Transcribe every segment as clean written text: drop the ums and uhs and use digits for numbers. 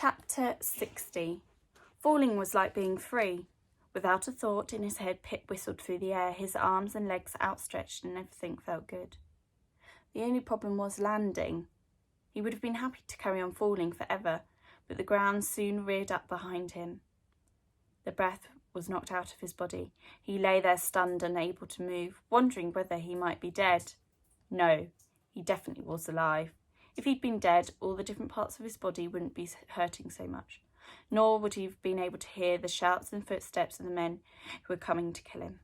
Chapter 60. Falling was like being free. Without a thought in his head, Pip whistled through the air, his arms and legs outstretched, and everything felt good. The only problem was landing. He would have been happy to carry on falling forever, but the ground soon reared up behind him. The breath was knocked out of his body. He lay there stunned, unable to move, wondering whether he might be dead. No, he definitely was alive. If he'd been dead, all the different parts of his body wouldn't be hurting so much, nor would he have been able to hear the shouts and footsteps of the men who were coming to kill him.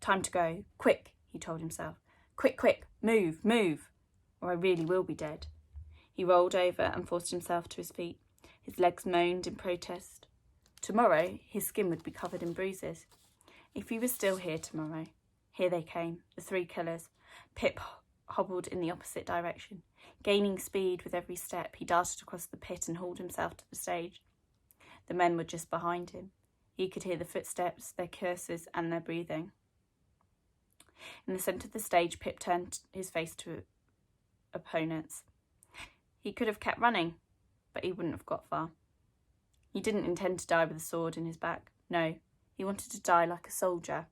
Time to go. Quick, he told himself. Quick, quick, move, move, or I really will be dead. He rolled over and forced himself to his feet. His legs moaned in protest. Tomorrow, his skin would be covered in bruises. If he was still here tomorrow. Here they came, the three killers. Pip hobbled in the opposite direction. Gaining speed with every step, he darted across the pit and hauled himself to the stage. The men were just behind him. He could hear the footsteps, their curses, and their breathing. In the centre of the stage, Pip turned his face to opponents. He could have kept running, but he wouldn't have got far. He didn't intend to die with a sword in his back. No, he wanted to die like a soldier,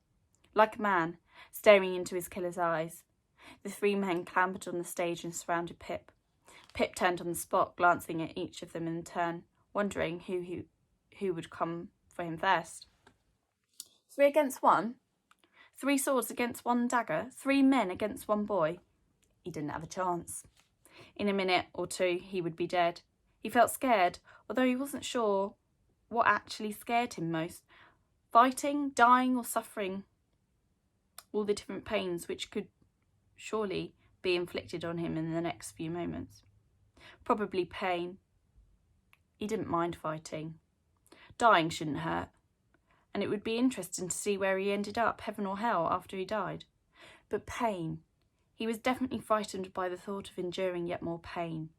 like a man, staring into his killer's eyes. The three men clambered on the stage and surrounded Pip. Pip turned on the spot, glancing at each of them in turn, wondering who would come for him first. 3 against 1? 3 swords against 1 dagger? 3 men against 1 boy? He didn't have a chance. In a minute or 2, he would be dead. He felt scared, although he wasn't sure what actually scared him most. Fighting, dying, or suffering. All the different pains which could surely be inflicted on him in the next few moments. Probably pain. He didn't mind fighting. Dying shouldn't hurt. And it would be interesting to see where he ended up, heaven or hell, after he died. But pain. He was definitely frightened by the thought of enduring yet more pain.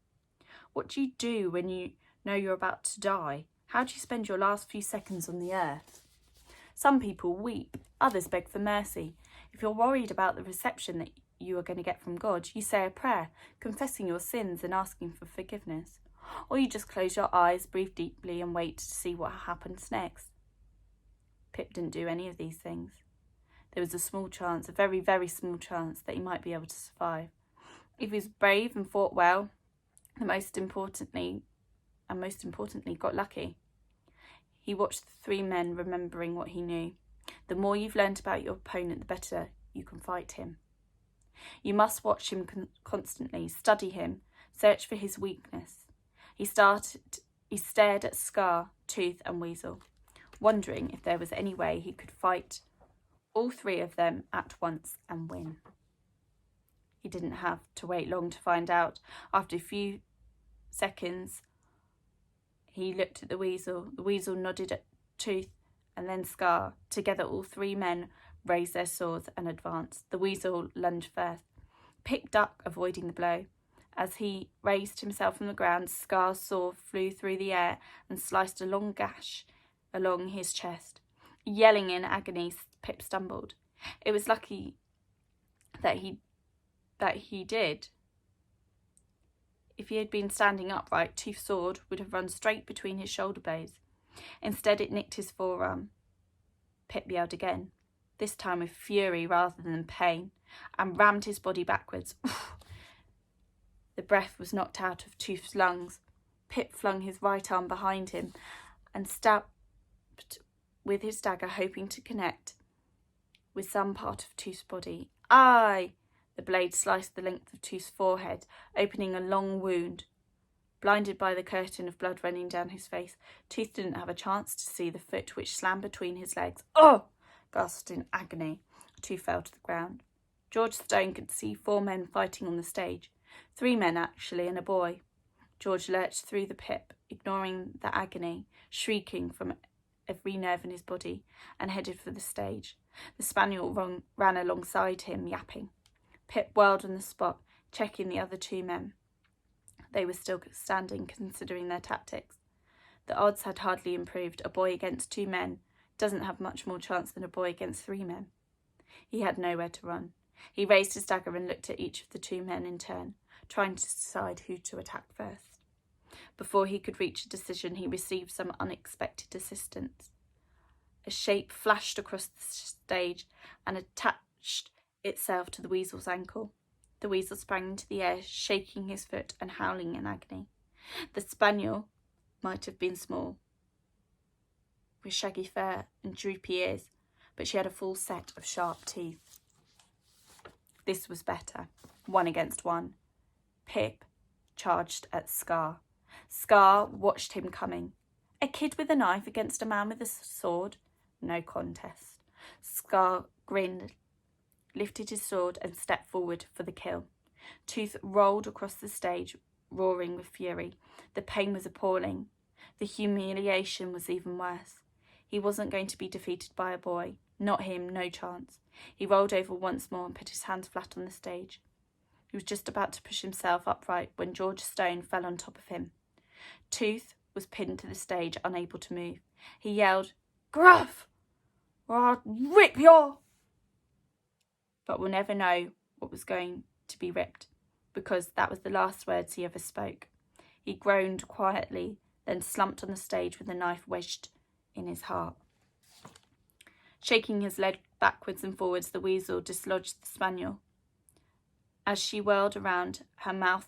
What do you do when you know you're about to die? How do you spend your last few seconds on the earth? Some people weep, others beg for mercy. If you're worried about the reception that you are going to get from God, you say a prayer, confessing your sins and asking for forgiveness. Or you just close your eyes, breathe deeply and wait to see what happens next. Pip didn't do any of these things. There was a small chance, a very, very small chance, that he might be able to survive. If he was brave and fought well, most importantly, got lucky. He watched the 3 men, remembering what he knew. The more you've learnt about your opponent, the better you can fight him. You must watch him constantly, study him, search for his weakness. He stared at Scar, Tooth and Weasel, wondering if there was any way he could fight all 3 of them at once and win. He didn't have to wait long to find out. After a few seconds, he looked at the Weasel. The Weasel nodded at Tooth and then Scar. Together, all 3 men raised their swords and advanced. The Weasel lunged first. Pip ducked, avoiding the blow. As he raised himself from the ground, Scar's sword flew through the air and sliced a long gash along his chest. Yelling in agony, Pip stumbled. It was lucky that he did. If he had been standing upright, Tooth's sword would have run straight between his shoulder blades. Instead, it nicked his forearm. Pip yelled again, this time with fury rather than pain, and rammed his body backwards. The breath was knocked out of Tooth's lungs. Pip flung his right arm behind him and stabbed with his dagger, hoping to connect with some part of Tooth's body. Aye! The blade sliced the length of Tooth's forehead, opening a long wound. Blinded by the curtain of blood running down his face, Tooth didn't have a chance to see the foot which slammed between his legs. Oh! Gasped in agony. Tooth fell to the ground. George Stone could see 4 men fighting on the stage. 3 men, actually, and a boy. George lurched through the pit, ignoring the agony, shrieking from every nerve in his body, and headed for the stage. The spaniel ran alongside him, yapping. Pip whirled on the spot, checking the other 2 men. They were still standing, considering their tactics. The odds had hardly improved. A boy against 2 men doesn't have much more chance than a boy against 3 men. He had nowhere to run. He raised his dagger and looked at each of the 2 men in turn, trying to decide who to attack first. Before he could reach a decision, he received some unexpected assistance. A shape flashed across the stage and attached itself to the weasel's ankle. The weasel sprang into the air, shaking his foot and howling in agony. The spaniel might have been small, with shaggy fur and droopy ears, but she had a full set of sharp teeth. This was better. 1 against 1. Pip charged at Scar. Scar watched him coming. A kid with a knife against a man with a sword? No contest. Scar grinned, lifted his sword and stepped forward for the kill. Tooth rolled across the stage, roaring with fury. The pain was appalling. The humiliation was even worse. He wasn't going to be defeated by a boy. Not him, no chance. He rolled over once more and put his hands flat on the stage. He was just about to push himself upright when George Stone fell on top of him. Tooth was pinned to the stage, unable to move. He yelled, "Gruff! Or I'll rip your—" But we'll never know what was going to be ripped, because that was the last words he ever spoke. He groaned quietly, then slumped on the stage with a knife wedged in his heart. Shaking his leg backwards and forwards, the weasel dislodged the spaniel. As she whirled around, her mouth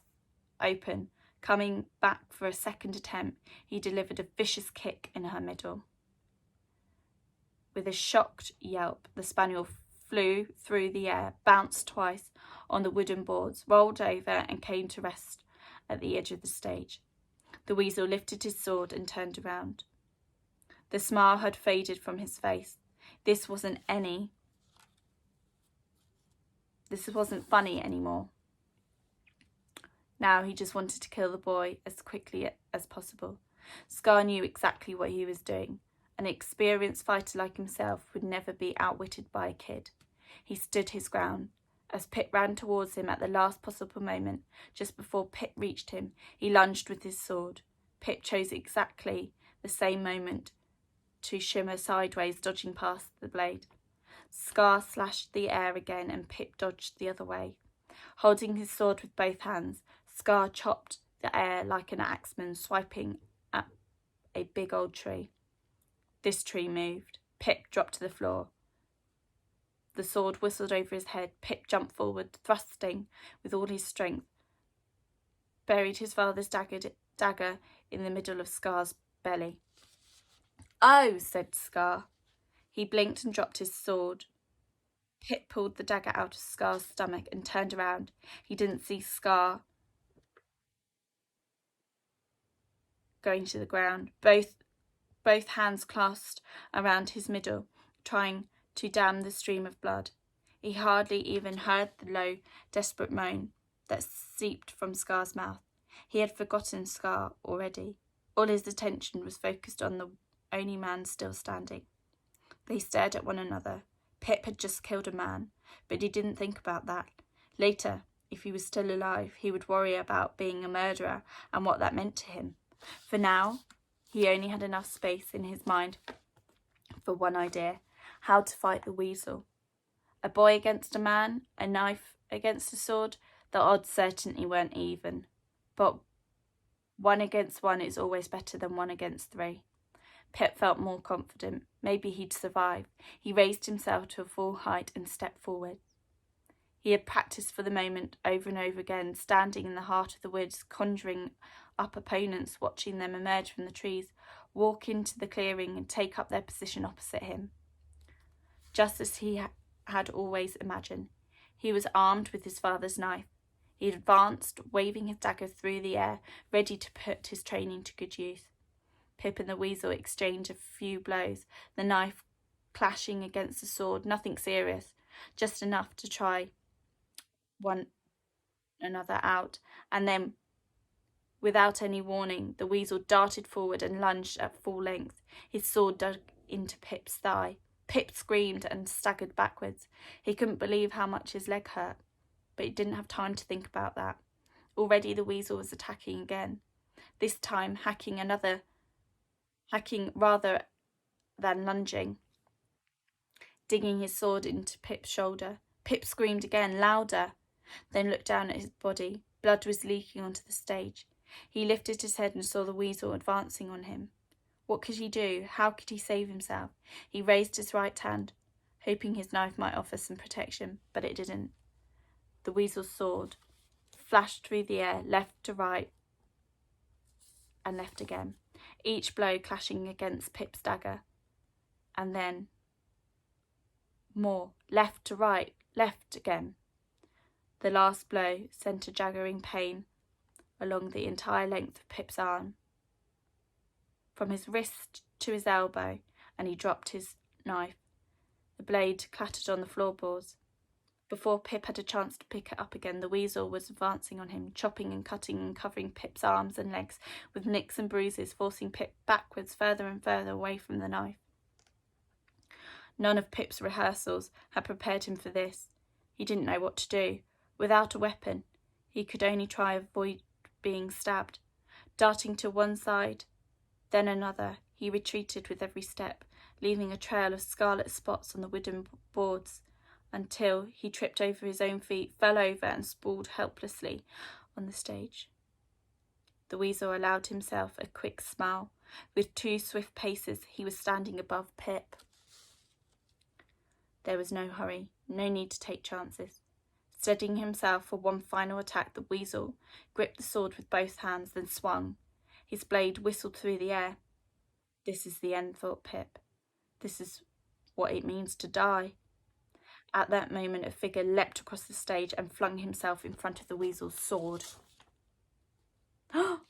open, coming back for a second attempt, he delivered a vicious kick in her middle. With a shocked yelp, the spaniel flew through the air, bounced twice on the wooden boards, rolled over and came to rest at the edge of the stage. The weasel lifted his sword and turned around. The smile had faded from his face. This wasn't funny anymore. Now he just wanted to kill the boy as quickly as possible. Scar knew exactly what he was doing. An experienced fighter like himself would never be outwitted by a kid. He stood his ground. As Pip ran towards him at the last possible moment, just before Pip reached him, he lunged with his sword. Pip chose exactly the same moment to shimmer sideways, dodging past the blade. Scar slashed the air again and Pip dodged the other way. Holding his sword with both hands, Scar chopped the air like an axeman swiping at a big old tree. This tree moved. Pip dropped to the floor. The sword whistled over his head. Pip jumped forward, thrusting with all his strength, buried his father's dagger in the middle of Scar's belly. "Oh," said Scar. He blinked and dropped his sword. Pip pulled the dagger out of Scar's stomach and turned around. He didn't see Scar going to the ground. Both hands clasped around his middle, trying to dam the stream of blood. He hardly even heard the low, desperate moan that seeped from Scar's mouth. He had forgotten Scar already. All his attention was focused on the only man still standing. They stared at one another. Pip had just killed a man, but he didn't think about that. Later, if he was still alive, he would worry about being a murderer and what that meant to him. For now, he only had enough space in his mind for one idea: how to fight the weasel. A boy against a man, a knife against a sword, the odds certainly weren't even. But 1 against 1 is always better than 1 against 3. Pip felt more confident. Maybe he'd survive. He raised himself to a full height and stepped forward. He had practiced for the moment over and over again, standing in the heart of the woods, conjuring up opponents, watching them emerge from the trees, walk into the clearing and take up their position opposite him. Just as he had always imagined. He was armed with his father's knife. He advanced, waving his dagger through the air, ready to put his training to good use. Pip and the weasel exchanged a few blows, the knife clashing against the sword, nothing serious, just enough to try one another out, and then, without any warning, the weasel darted forward and lunged at full length. His sword dug into Pip's thigh. Pip screamed and staggered backwards. He couldn't believe how much his leg hurt, but he didn't have time to think about that. Already the weasel was attacking again, this time hacking rather than lunging, digging his sword into Pip's shoulder. Pip screamed again, louder, then looked down at his body. Blood was leaking onto the stage. He lifted his head and saw the weasel advancing on him. What could he do? How could he save himself? He raised his right hand, hoping his knife might offer some protection, but it didn't. The weasel's sword flashed through the air, left to right, and left again, each blow clashing against Pip's dagger, and then more, left to right, left again. The last blow sent a jaggering pain along the entire length of Pip's arm, from his wrist to his elbow, and he dropped his knife. The blade clattered on the floorboards. Before Pip had a chance to pick it up again, the weasel was advancing on him, chopping and cutting and covering Pip's arms and legs with nicks and bruises, forcing Pip backwards further and further away from the knife. None of Pip's rehearsals had prepared him for this. He didn't know what to do. Without a weapon, he could only try to avoid being stabbed. Darting to one side, then another, he retreated with every step, leaving a trail of scarlet spots on the wooden boards, until he tripped over his own feet, fell over, and sprawled helplessly on the stage. The weasel allowed himself a quick smile. With 2 swift paces, he was standing above Pip. There was no hurry, no need to take chances. Steadying himself for one final attack, the weasel gripped the sword with both hands, then swung. His blade whistled through the air. This is the end, thought Pip. This is what it means to die. At that moment, a figure leapt across the stage and flung himself in front of the weasel's sword.